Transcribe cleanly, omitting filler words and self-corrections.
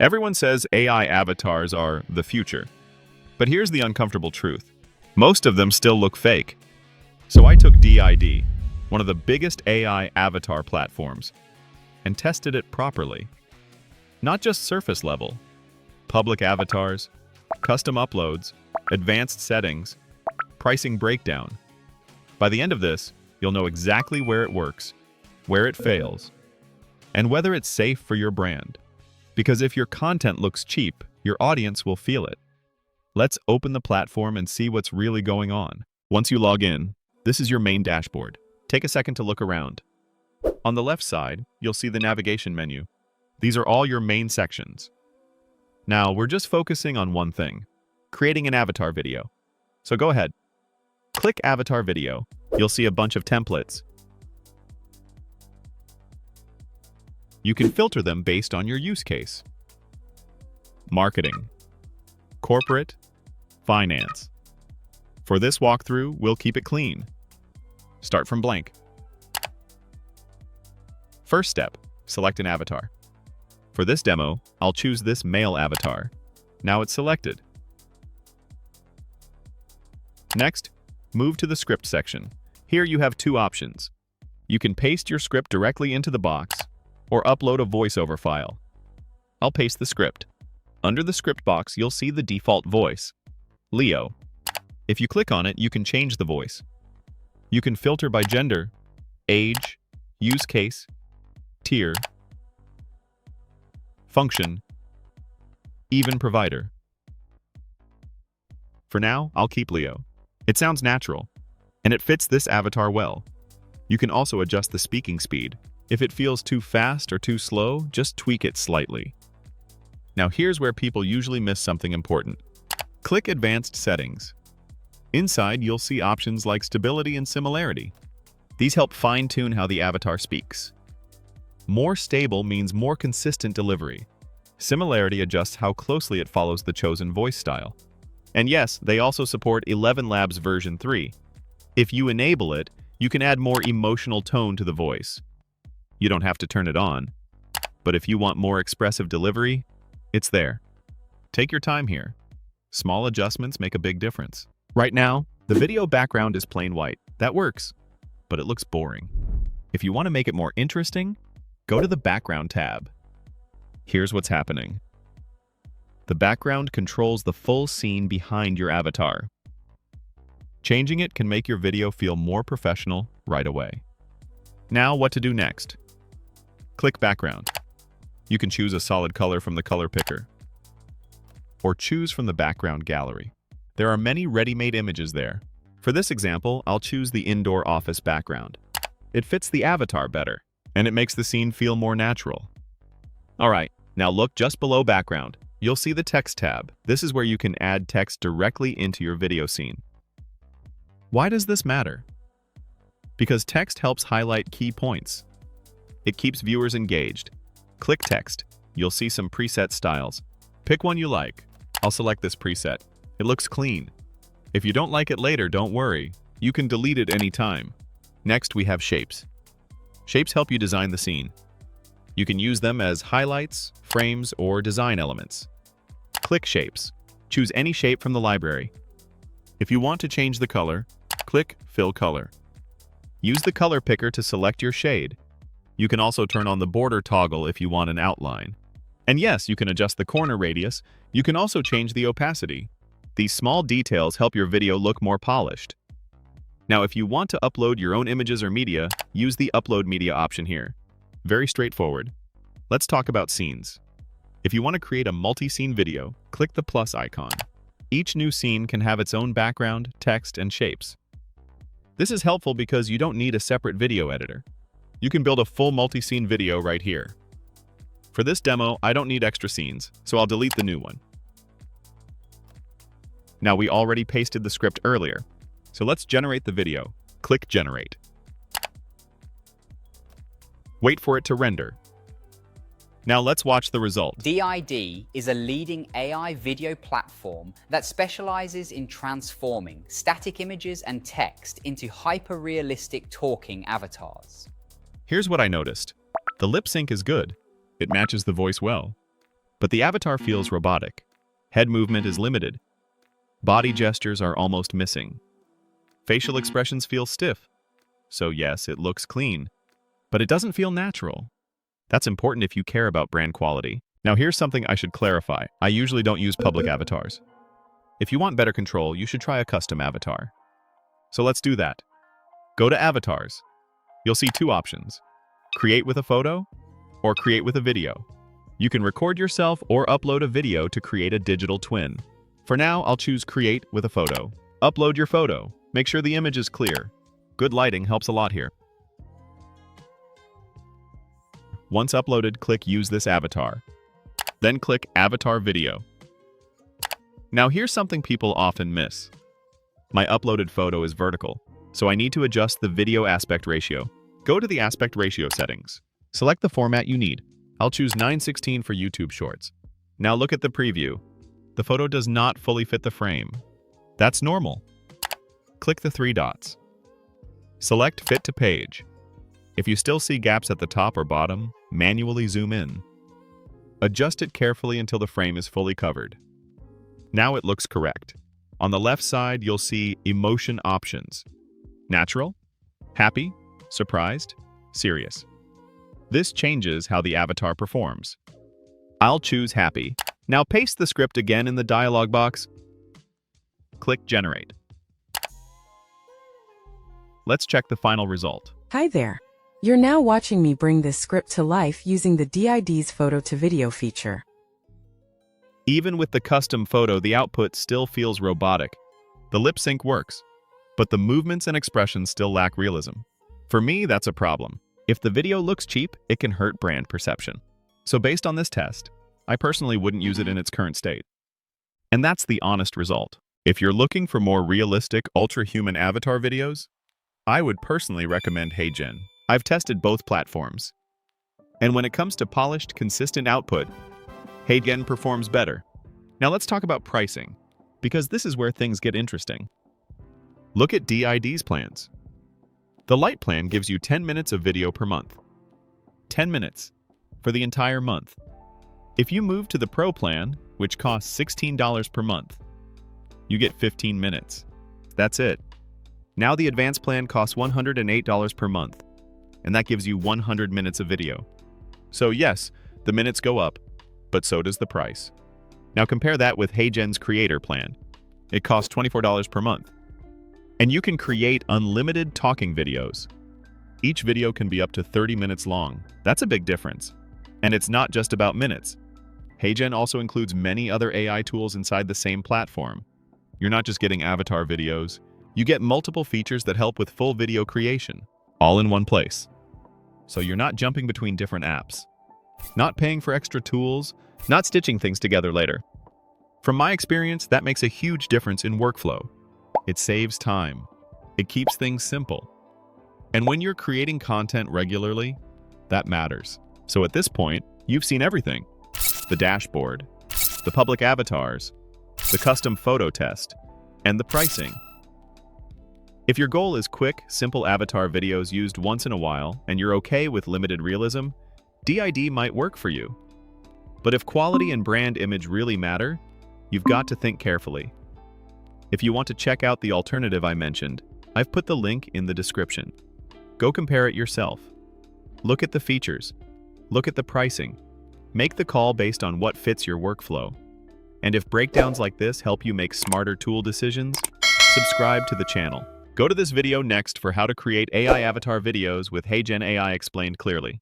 Everyone says AI avatars are the future. But here's the uncomfortable truth. Most of them still look fake. So I took DID, one of the biggest AI avatar platforms, and tested it properly. Not just surface level, public avatars, custom uploads, advanced settings, pricing breakdown. By the end of this, you'll know exactly where it works, where it fails, and whether it's safe for your brand. Because if your content looks cheap, your audience will feel it. Let's open the platform and see what's really going on. Once you log in, this is your main dashboard. Take a second to look around. On the left side, you'll see the navigation menu. These are all your main sections. Now, we're just focusing on one thing, creating an avatar video. So go ahead. Click Avatar Video. You'll see a bunch of templates. You can filter them based on your use case. Marketing, corporate, finance. For this walkthrough, we'll keep it clean. Start from blank. First step, select an avatar. For this demo, I'll choose this male avatar. Now it's selected. Next, move to the script section. Here you have two options. You can paste your script directly into the box, or upload a voiceover file. I'll paste the script. Under the script box, you'll see the default voice, Leo. If you click on it, you can change the voice. You can filter by gender, age, use case, tier, function, even provider. For now, I'll keep Leo. It sounds natural, and it fits this avatar well. You can also adjust the speaking speed. If it feels too fast or too slow, just tweak it slightly. Now here's where people usually miss something important. Click Advanced Settings. Inside, you'll see options like stability and similarity. These help fine-tune how the avatar speaks. More stable means more consistent delivery. Similarity adjusts how closely it follows the chosen voice style. And yes, they also support 11 Labs version 3. If you enable it, you can add more emotional tone to the voice. You don't have to turn it on, but if you want more expressive delivery, it's there. Take your time here. Small adjustments make a big difference. Right now, the video background is plain white. That works, but it looks boring. If you want to make it more interesting, go to the Background tab. Here's what's happening. The background controls the full scene behind your avatar. Changing it can make your video feel more professional right away. Now, what to do next? Click Background. You can choose a solid color from the color picker, or choose from the background gallery. There are many ready-made images there. For this example, I'll choose the indoor office background. It fits the avatar better, and it makes the scene feel more natural. Alright, now look just below background. You'll see the Text tab. This is where you can add text directly into your video scene. Why does this matter? Because text helps highlight key points. It keeps viewers engaged. Click Text. You'll see some preset styles. Pick one you like. I'll select this preset. It looks clean. If you don't like it later, don't worry. You can delete it anytime. Next, we have shapes. Shapes help you design the scene. You can use them as highlights, frames, or design elements. Click Shapes. Choose any shape from the library. If you want to change the color, click Fill Color. Use the color picker to select your shade. You can also turn on the border toggle if you want an outline. And yes, you can adjust the corner radius. You can also change the opacity. These small details help your video look more polished. Now, if you want to upload your own images or media, use the Upload Media option here. Very straightforward. Let's talk about scenes. If you want to create a multi-scene video, click the plus icon. Each new scene can have its own background, text, and shapes. This is helpful because you don't need a separate video editor. You can build a full multi-scene video right here. For this demo, I don't need extra scenes, so I'll delete the new one. Now, we already pasted the script earlier, so let's generate the video. Click Generate. Wait for it to render. Now let's watch the result. DID is a leading AI video platform that specializes in transforming static images and text into hyper-realistic talking avatars. Here's what I noticed. The lip sync is good. It matches the voice well. But the avatar feels robotic. Head movement is limited. Body gestures are almost missing. Facial expressions feel stiff. So yes, it looks clean, but it doesn't feel natural. That's important if you care about brand quality. Now here's something I should clarify. I usually don't use public avatars. If you want better control, you should try a custom avatar. So let's do that. Go to Avatars. You'll see two options: create with a photo or create with a video. You can record yourself or upload a video to create a digital twin. For now, I'll choose create with a photo. Upload your photo. Make sure the image is clear. Good lighting helps a lot here. Once uploaded, click Use this avatar. Then click Avatar Video. Now here's something people often miss. My uploaded photo is vertical, so I need to adjust the video aspect ratio. Go to the aspect ratio settings. Select the format you need. I'll choose 9:16 for YouTube Shorts. Now look at the preview. The photo does not fully fit the frame. That's normal. Click the three dots. Select Fit to Page. If you still see gaps at the top or bottom, manually zoom in. Adjust it carefully until the frame is fully covered. Now it looks correct. On the left side, you'll see emotion options. Natural, happy, surprised, serious. This changes how the avatar performs. I'll choose happy. Now paste the script again in the dialog box. Click Generate. Let's check the final result. Hi there. You're now watching me bring this script to life using the DID's photo to video feature. Even with the custom photo, the output still feels robotic. The lip sync works, but the movements and expressions still lack realism. For me, that's a problem. If the video looks cheap, it can hurt brand perception. So based on this test, I personally wouldn't use it in its current state. And that's the honest result. If you're looking for more realistic, ultra-human avatar videos, I would personally recommend HeyGen. I've tested both platforms. And when it comes to polished, consistent output, HeyGen performs better. Now let's talk about pricing, because this is where things get interesting. Look at DID's plans. The Lite plan gives you 10 minutes of video per month. 10 minutes for the entire month. If you move to the Pro plan, which costs $16 per month, you get 15 minutes. That's it. Now the Advanced plan costs $108 per month, and that gives you 100 minutes of video. So yes, the minutes go up, but so does the price. Now compare that with HeyGen's Creator plan. It costs $24 per month. And you can create unlimited talking videos. Each video can be up to 30 minutes long. That's a big difference. And it's not just about minutes. HeyGen also includes many other AI tools inside the same platform. You're not just getting avatar videos, you get multiple features that help with full video creation, all in one place. So you're not jumping between different apps, not paying for extra tools, not stitching things together later. From my experience, that makes a huge difference in workflow. It saves time. It keeps things simple. And when you're creating content regularly, that matters. So at this point, you've seen everything. The dashboard, the public avatars, the custom photo test, and the pricing. If your goal is quick, simple avatar videos used once in a while, and you're okay with limited realism, DID might work for you. But if quality and brand image really matter, you've got to think carefully. If you want to check out the alternative I mentioned, I've put the link in the description. Go compare it yourself. Look at the features. Look at the pricing. Make the call based on what fits your workflow. And if breakdowns like this help you make smarter tool decisions, subscribe to the channel. Go to this video next for how to create AI avatar videos with HeyGen AI explained clearly.